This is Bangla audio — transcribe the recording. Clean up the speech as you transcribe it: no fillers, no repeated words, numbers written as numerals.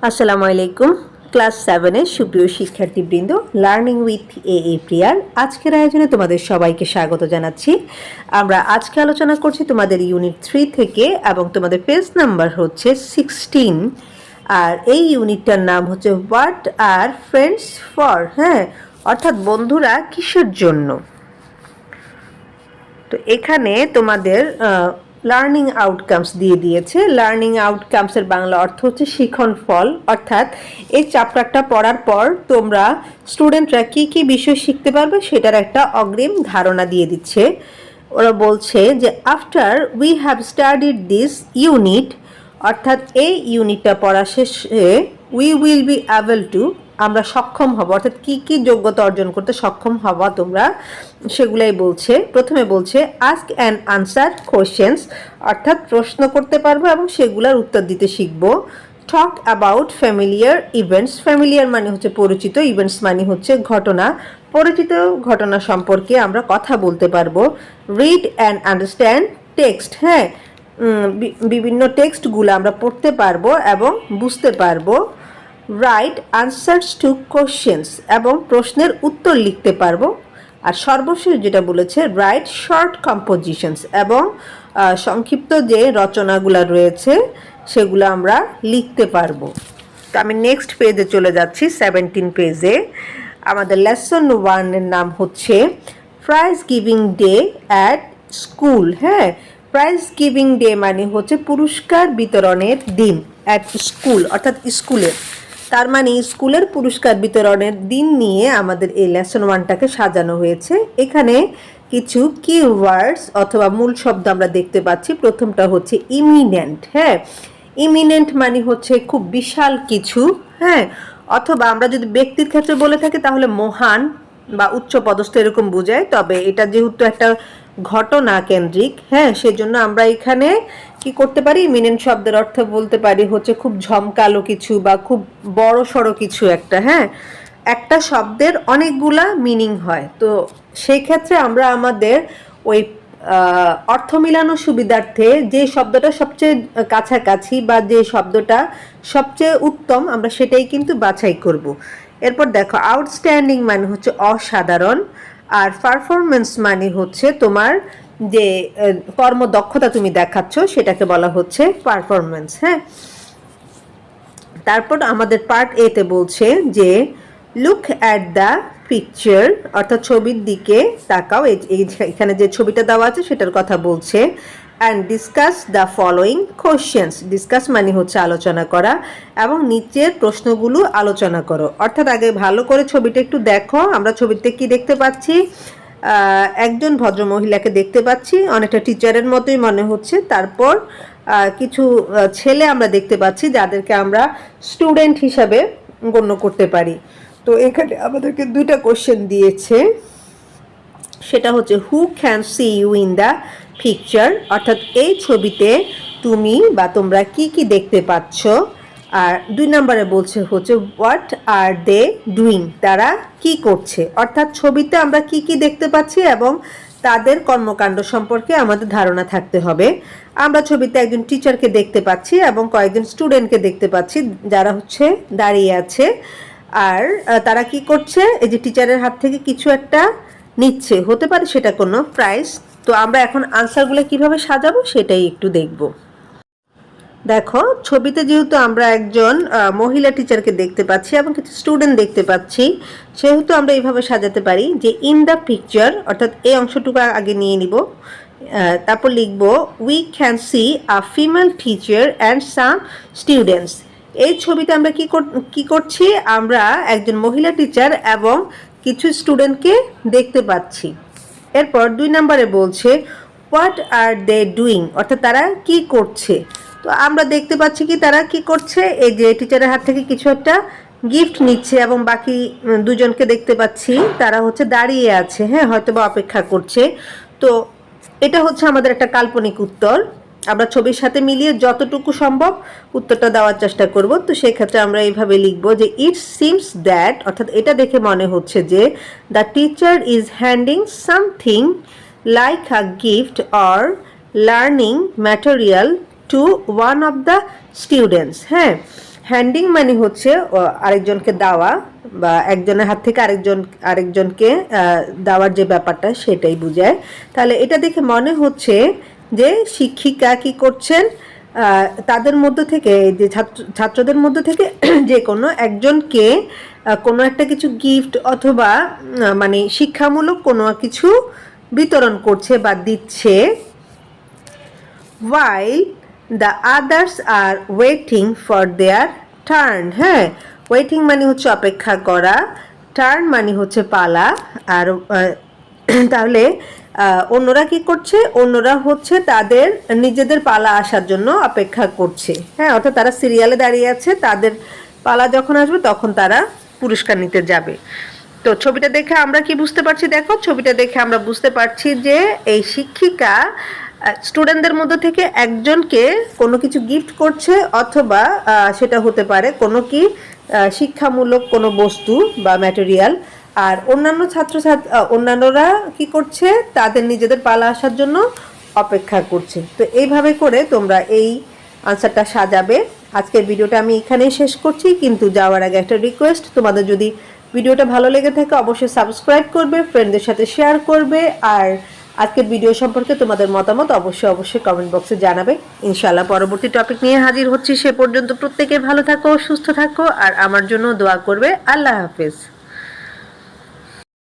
আসসালামু আলাইকুম। ক্লাস 7 এর সুপ্রিয় শিক্ষার্থীবৃন্দ, লার্নিং উইথ এ প্রিয়ার আজকের আয়োজনে তোমাদের সবাইকে স্বাগত জানাচ্ছি। আমরা আজকে আলোচনা করছি তোমাদের ইউনিট 3 থেকে এবং তোমাদের পেজ নাম্বার হচ্ছে 16। আর এই ইউনিটটার নাম হচ্ছে হোয়াট আর ফ্রেন্ডস ফর, অর্থাৎ বন্ধুরা কিসের জন্য। তো এখানে তোমাদের লার্নিং আউটকামস দিয়ে দিয়েছে। লার্নিং আউটকামসের বাংলা অর্থ হচ্ছে শিখন ফল, অর্থাৎ এই চ্যাপ্টারটা পড়ার পর তোমরা স্টুডেন্টরা কি কি বিষয় শিখতে পারবে সেটার একটা অগ্রিম ধারণা দিয়ে দিচ্ছে। ওরা বলছে যে after we have studied this unit, অর্থাৎ এই ইউনিটটা পড়া শেষে we will be able to, আমরা সক্ষম হব, অর্থাৎ কি কি যোগ্যতা অর্জন করতে সক্ষম হবা তোমরা সেগুলাই বলছে। প্রথমে বলছে আস্ক অ্যান্ড আনসার কোয়েশ্চেন্স, অর্থাৎ প্রশ্ন করতে পারবো এবং সেগুলোর উত্তর দিতে শিখবো। Talk about familiar events, familiar মানে হচ্ছে পরিচিত, ইভেন্টস মানে হচ্ছে ঘটনা, পরিচিত ঘটনা সম্পর্কে আমরা কথা বলতে পারবো। রিড অ্যান্ড আন্ডারস্ট্যান্ড টেক্সট, বিভিন্ন টেক্সটগুলো আমরা পড়তে পারবো এবং বুঝতে পারবো। রাইট আনসার্স টু কোশ্চেন্স, এবং প্রশ্নের উত্তর লিখতে পারবো। আর সর্বশেষ যেটা বলেছে রাইট শর্ট কম্পোজিশনস, এবং সংক্ষিপ্ত যে রচনাগুলো রয়েছে সেগুলো আমরা লিখতে পারবো। তো আমি নেক্সট পেজে চলে যাচ্ছি, 17 পেজে। আমাদের লেসন 1 এর নাম হচ্ছে prize giving day at school. Prize giving day মানে হচ্ছে পুরস্কার বিতরণের দিন, অ্যাট স্কুল অর্থাৎ স্কুলের, তার মানে স্কুলের পুরস্কার বিতরণের দিন নিয়ে আমাদের এই লেসন 1টাকে সাজানো হয়েছে। এখানে কিছু কিওয়ার্ডস অথবা মূল শব্দ আমরা দেখতে পাচ্ছি। প্রথমটা হচ্ছে ইমিনেন্ট। ইমিনেন্ট মানে হচ্ছে খুব বিশাল কিছু, অথবা আমরা যদি ব্যক্তির ক্ষেত্রে বলে থাকি তাহলে মহান বা উচ্চ পদস্থ এরকম বোঝায়। তবে এটা যেহেতু একটা ঘটনা কেন্দ্রিক, সেজন্য আমরা এখানে কি করতে পারি, ইমিনেন্ট শব্দের অর্থ বলতে পারি হচ্ছে খুব ঝমকালো কিছু বা খুব বড় সড়ো কিছু একটা। একটা শব্দের অনেকগুলা মিনিং হয়, তো সেই ক্ষেত্রে আমরা আমাদের ওই অর্থ মিলানোর সুবিধার্থে যে শব্দটা সবচেয়ে কাছাকাছি বা যে শব্দটা সবচেয়ে উত্তম আমরা সেটাই কিন্তু বাছাই করব। এরপর দেখো আউটস্ট্যান্ডিং মানে হচ্ছে অসাধারণ, আর পারফরমেন্স মানে হচ্ছে তোমার যে কর্মদক্ষতা তুমি দেখাচ্ছ সেটাকে বলা হচ্ছে পারফরমেন্স। তারপর আমাদের পার্ট এতে বলছে যে লুক অ্যাট দ্য পিকচার, অর্থাৎ ছবির দিকে তাকাও। এখানে যে ছবিটা দেওয়া আছে সেটার কথা বলছে। And discuss the following questions, discuss মানে হচ্ছে আলোচনা করা, এবং নিচের প্রশ্নগুলো আলোচনা করো। অর্থাৎ আগে ভালো করে ছবিটা একটু দেখো। আমরা ছবিতে কি দেখতে পাচ্ছি, একজন ভদ্র মহিলাকে দেখতে পাচ্ছি, অনেকটা টিচারের মতোই মনে হচ্ছে। তারপর কিছু ছেলে আমরা দেখতে পাচ্ছি যাদেরকে আমরা স্টুডেন্ট হিসাবে গণ্য করতে পারি। তো এখানে আমাদেরকে 2টা কোশ্চেন দিয়েছে, সেটা হচ্ছে who can see you in the picture, অর্থাৎ এই ছবিতে তুমি বা তোমরা কি কি দেখতে পাচ্ছ। আর 2 নম্বরে বলছে হচ্ছে হোয়াট আর দে ডুইং, তারা কি করছে। অর্থাৎ ছবিতে আমরা কি কি দেখতে পাচ্ছি এবং তাদের কর্মকাণ্ড সম্পর্কে আমাদের ধারণা থাকতে হবে। আমরা ছবিতে একজন টিচারকে দেখতে পাচ্ছি এবং কয়েকজন স্টুডেন্টকে দেখতে পাচ্ছি যারা হচ্ছে দাঁড়িয়ে আছে। আর তারা কি করছে, এই যে টিচারের হাত থেকে কিছু একটা নিচ্ছে, হতে পারে সেটা কোনো প্রাইজ। তো আমরা এখন আনসারগুলো কিভাবে সাজাবো সেটাই একটু দেখব। দেখো ছবিতে যেহেতু আমরা একজন মহিলা টিচারকে দেখতে পাচ্ছি এবং কিছু স্টুডেন্ট দেখতে পাচ্ছি, সেহেতু আমরা এইভাবে সাজাতে পারি যে ইন দ্য পিকচার, অর্থাৎ এই অংশটুকু আগে নিয়ে নিব। তারপর লিখব we can see a female teacher and some students. এই ছবিতে আমরা কি করছি, আমরা একজন মহিলা টিচার এবং কিছু স্টুডেন্টকে দেখতে পাচ্ছি। এরপর 2 নম্বরে বলছে হোয়াট আর দে ডুইং, অর্থাৎ তারা কি করছে। তো আমরা দেখতে পাচ্ছি কি তারা কি করছে, এই যে টিচারের হাত থেকে কিছু একটা গিফট নিচ্ছে এবং বাকি 2জনকে দেখতে পাচ্ছি তারা হচ্ছে দাঁড়িয়ে আছে, হয়তো বা অপেক্ষা করছে। তো এটা হচ্ছে আমাদের একটা কাল্পনিক উত্তর। আমরা ছবির সাথে মিলিয়ে যতটুকু সম্ভব উত্তরটা দেওয়ার চেষ্টা করব। তো সেক্ষেত্রে আমরা এইভাবে লিখব যে ইট সিমস দ্যাট, অর্থাৎ এটা দেখে মনে হচ্ছে যে the teacher is handing something like a gift or learning material to one of the students. Handing মানে হচ্ছে আরেকজনকে দেওয়া বা একজনের হাত থেকে আরেকজনকে দেওয়ার যে ব্যাপারটা সেটাই বোঝায়। তাহলে এটা দেখে মনে হচ্ছে যে শিক্ষিকা কি করছেন, তাদের মধ্য থেকে যে ছাত্রদের মধ্য থেকে যে কোনো একজনকে কোনো একটা কিছু গিফট অথবা মানে শিক্ষামূলক কোনো কিছু বিতরণ করছে বা দিচ্ছে। while the others are waiting for their turn। হ্যাঁ, ওয়েটিং মানে হচ্ছে অপেক্ষা করা, টার্ন মানে হচ্ছে পালা। আর তাহলে অন্যরা কি করছে, অন্যরা হচ্ছে তাদের নিজেদের পালা আসার জন্য অপেক্ষা করছে। হ্যাঁ, অর্থাৎ তারা সিরিয়ালে দাঁড়িয়ে আছে, তাদের পালা যখন আসবে তখন তারা পুরস্কার নিতে যাবে। তো ছবিটা দেখে আমরা কি বুঝতে পারছি, দেখো ছবিটা দেখে আমরা বুঝতে পারছি যে এই শিক্ষিকা স্টুডেন্টদের মধ্যে থেকে একজনকে কোনো কিছু গিফট করছে, অথবা সেটা হতে পারে কোনো কি শিক্ষামূলক কোনো বস্তু বা ম্যাটেরিয়াল। আর অন্যান্যরা কি করছে, তাদের নিজেদের পালা আসার জন্য অপেক্ষা করছে। তো এইভাবে করে তোমরা এই আনসারটা সাজাবে। আজকের ভিডিওটা আমি এখানেই শেষ করছি, কিন্তু যাওয়ার আগে একটা রিকোয়েস্ট, তোমাদের যদি ভিডিওটা ভালো লেগে থাকে অবশ্যই সাবস্ক্রাইব করবে, ফ্রেন্ডদের সাথে শেয়ার করবে, আর আজকের ভিডিও সম্পর্কে তোমাদের মতামত অবশ্যই কমেন্ট বক্সে জানাবে। ইনশাআল্লাহ পরবর্তী টপিক নিয়ে হাজির হচ্ছি। সে পর্যন্ত প্রত্যেকে ভালো থাকো, সুস্থ থাকো, আর আমার জন্য দোয়া করবে। আল্লাহ হাফেজ।